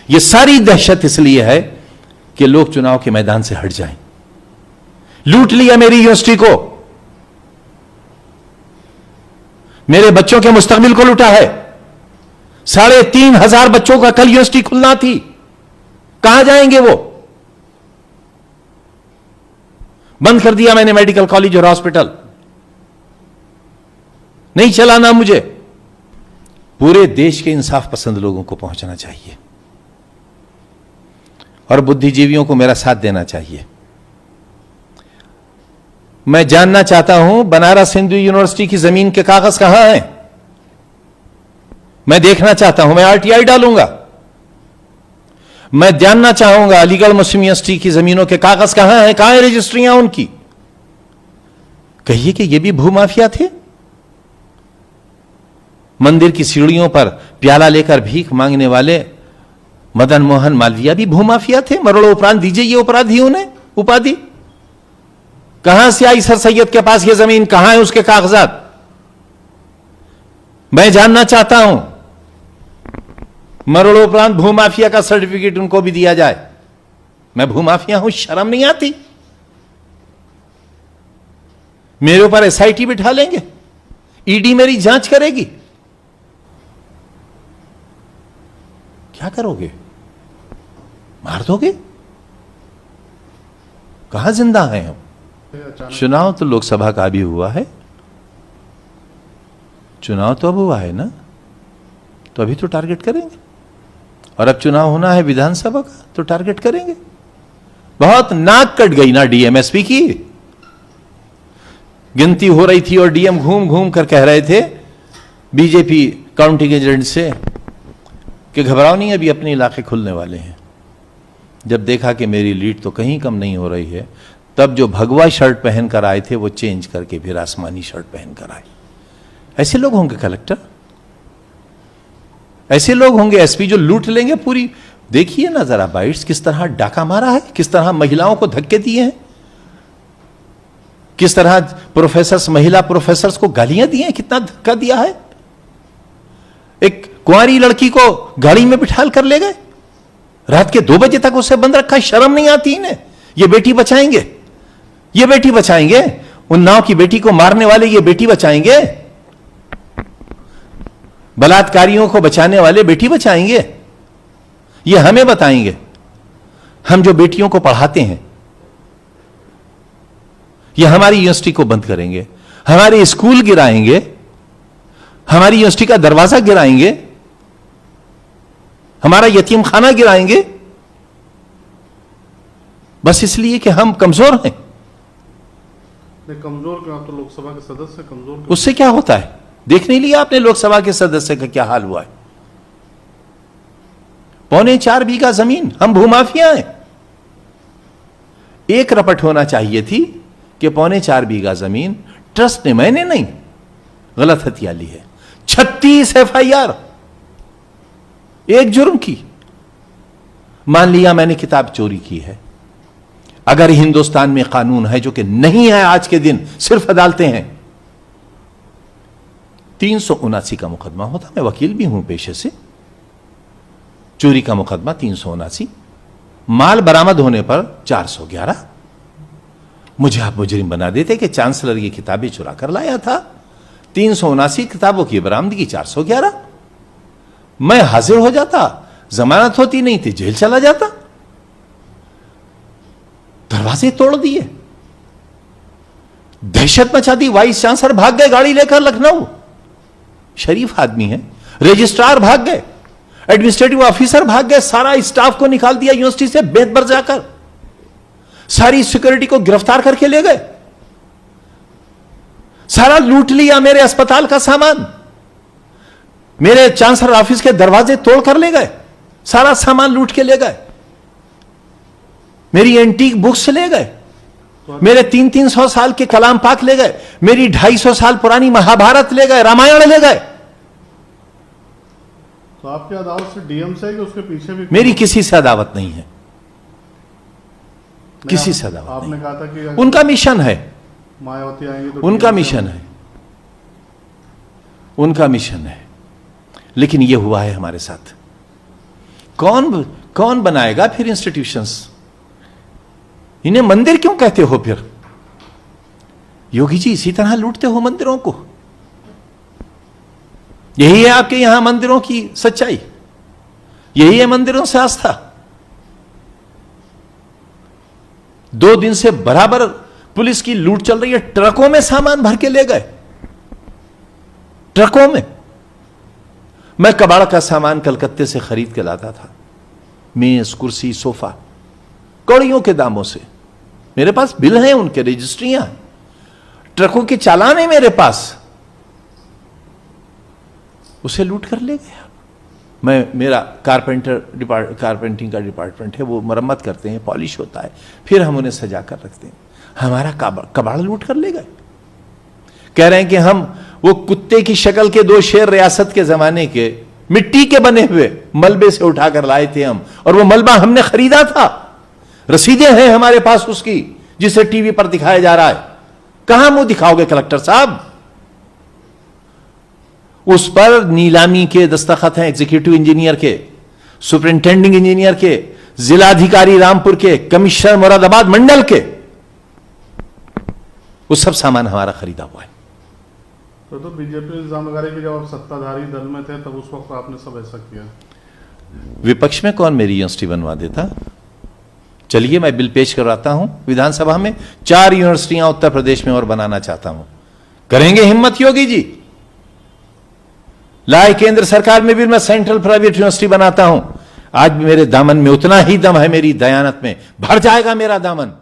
यह सारी दहशत इसलिए है कि लोग चुनाव के मैदान से हट जाएं। लूट लिया मेरी यूनिवर्सिटी को, मेरे बच्चों के मुस्तकबिल को लूटा है। 3,500 बच्चों का कल यूनिवर्सिटी खुलना थी, कहां जाएंगे वो? बंद कर दिया मैंने मेडिकल कॉलेज और हॉस्पिटल, नहीं चलाना मुझे। पूरे देश के इंसाफ पसंद लोगों को पहुंचना चाहिए और बुद्धिजीवियों को मेरा साथ देना चाहिए। मैं जानना चाहता हूं बनारस हिंदू यूनिवर्सिटी की जमीन के कागज कहां हैं? मैं देखना चाहता हूं, मैं आरटीआई डालूंगा। मैं जानना चाहूंगा अलीगढ़ मुस्लिम यूनिवर्सिटी की जमीनों के कागज कहां हैं, कहां है रजिस्ट्रियां उनकी? कहिए कि ये भी भूमाफिया थे। मंदिर की सीढ़ियों पर प्याला लेकर भीख मांगने वाले मदन मोहन मालवीय भी भूमाफिया थे। मरोड़ो उपरांत दीजिए ये अपराधी उन्हें उपाधि। कहां से आई सर सैयद के पास ये जमीन, कहां है उसके कागजात? मैं जानना चाहता हूं। मरोड़ो उपरांत भूमाफिया का सर्टिफिकेट उनको भी दिया जाए। मैं भूमाफिया हूं, शर्म नहीं आती? मेरे ऊपर एसआईटी बिठा लेंगे, ईडी मेरी जांच करेगी। क्या करोगे? मार दोगे? कहां जिंदा हैं हम? चुनाव तो लोकसभा का भी हुआ है, चुनाव तो अब हुआ है ना, तो अभी तो टारगेट करेंगे। और अब चुनाव होना है विधानसभा का, तो टारगेट करेंगे। बहुत नाक कट गई ना डीएमएसपी की। गिनती हो रही थी और डीएम घूम घूम कर कह रहे थे बीजेपी काउंटिंग एजेंट से कि घबराओ नहीं, अभी अपने इलाके खुलने वाले हैं। जब देखा कि मेरी लीड तो कहीं कम नहीं हो रही है, तब जो भगवा शर्ट पहनकर आए थे वो चेंज करके फिर आसमानी शर्ट पहनकर आए। ऐसे लोग होंगे कलेक्टर, ऐसे लोग होंगे एसपी जो लूट लेंगे पूरी। देखिए ना जरा बाइट्स, किस तरह डाका मारा है, किस तरह महिलाओं को धक्के दिए हैं, किस तरह प्रोफेसर्स, महिला प्रोफेसर्स को गालियां दी हैं, कितना धक्का दिया है। एक कुंवारी लड़की को गाड़ी में बिठाल कर ले गए, रात के 2 बजे तक उसे बंद रखा। शर्म नहीं आती इन्हें? ये बेटी बचाएंगे, ये बेटी बचाएंगे। उन्नाव की बेटी को मारने वाले ये बेटी बचाएंगे, बलात्कारियों को बचाने वाले बेटी बचाएंगे। ये हमें बताएंगे। हम जो बेटियों को पढ़ाते हैं, ये हमारी यूनिवर्सिटी को बंद करेंगे, हमारे स्कूल गिराएंगे, हमारी यूनिवर्सिटी का दरवाजा गिराएंगे, हमारा यतीम खाना गिराएंगे, बस इसलिए कि हम कमजोर हैं। कमजोर क्यों? आप तो लोकसभा के सदस्य कमजोर क्यों? उससे क्या होता है? देख नहीं लिया आपने लोकसभा के सदस्य का क्या हाल हुआ है? 4.25 बीघा जमीन, हम भूमाफिया हैं। 1 रपट होना चाहिए थी कि 4.25 बीघा जमीन ट्रस्ट ने, मैंने नहीं, गलत हथिया ली है। 36 एफआईआर एक जुर्म की। मान लिया मैंने किताब चोरी की है। अगर हिंदुस्तान में कानून है, जो कि नहीं है आज के दिन, सिर्फ अदालतें हैं, 379 का मुकदमा होता। मैं वकील भी हूं पेशे से। चोरी का मुकदमा 379, माल बरामद होने पर 411। मुझे आप मुजरिम बना देते कि चांसलर ये किताबें चुरा कर लाया था। 379 किताबों की बरामदगी 411। मैं हाजिर हो जाता, जमानत होती नहीं थी, जेल चला जाता। दरवाजे तोड़ दिए, दहशत मचा दी। वाइस चांसलर भाग गए गाड़ी लेकर लखनऊ, शरीफ आदमी है। रजिस्ट्रार भाग गए, एडमिनिस्ट्रेटिव ऑफिसर भाग गए, सारा स्टाफ को निकाल दिया यूनिवर्सिटी से बेतबर जाकर, सारी सिक्योरिटी को गिरफ्तार करके ले गए, सारा लूट लिया मेरे अस्पताल का सामान, मेरे चांसलर ऑफिस के दरवाजे तोड़ कर ले गए, सारा सामान लूट के ले गए, मेरी एंटीक बुक्स ले गए, मेरे 300 साल के कलाम पाक ले गए, मेरी 250 साल पुरानी महाभारत ले गए, रामायण ले गए। तो आपकी अदावत से डीएम से है कि उसके पीछे भी? मेरी किसी से अदावत नहीं है, किसी से अदावत आपने नहीं। कहा था कि उनका मिशन है, मायावती आएंगी तो उनका मिशन है, उनका मिशन है। लेकिन यह हुआ है हमारे साथ। कौन कौन बनाएगा फिर इंस्टीट्यूशंस? इन्हें मंदिर क्यों कहते हो फिर? योगी जी इसी तरह लूटते हो मंदिरों को। यही है आपके यहां मंदिरों की सच्चाई, यही है मंदिरों से आस्था। 2 दिन से बराबर पुलिस की लूट चल रही है। ट्रकों में सामान भर के ले गए, ट्रकों में। मैं कबाड़ का सामान कलकत्ते से खरीद के लाता था, मेज, कुर्सी, सोफा, कौड़ियों के दामों से। मेरे पास बिल हैं, उनके रजिस्ट्रियां, ट्रकों के चालान है मेरे पास। उसे लूट कर ले गया। मेरा कारपेंटिंग का डिपार्टमेंट है, वो मरम्मत करते हैं, पॉलिश होता है, फिर हम उन्हें सजा कर रखते हैं। हमारा कबाड़ लूट कर ले गए। कह रहे हैं कि हम वो कुत्ते की शक्ल के 2 शेर रियासत के जमाने के मिट्टी के बने हुए मलबे से उठाकर लाए थे हम, और वो मलबा हमने खरीदा था। रसीदें हैं हमारे पास उसकी, जिसे टीवी पर दिखाया जा रहा है। कहां मुंह दिखाओगे कलेक्टर साहब? उस पर नीलामी के दस्तखत हैं एग्जीक्यूटिव इंजीनियर के, सुपरिंटेंडिंग इंजीनियर के, जिलाधिकारी रामपुर के, कमिश्नर मुरादाबाद मंडल के। वो सब सामान हमारा खरीदा हुआ है। तो बीजेपी इल्जाम लगा रही कि जब आप सत्ताधारी दल में थे तब उस वक्त आपने सब ऐसा किया। विपक्ष में कौन मेरी यूनिवर्सिटी बनवा देता? चलिए मैं बिल पेश करवाता हूं विधानसभा में। 4 यूनिवर्सिटियां उत्तर प्रदेश में और बनाना चाहता हूं। करेंगे हिम्मत योगी जी? लाए केंद्र सरकार में भी मैं सेंट्रल प्राइवेट यूनिवर्सिटी बनाता हूं। आज मेरे दामन में उतना ही दम है, मेरी दयानत में भर जाएगा मेरा दामन।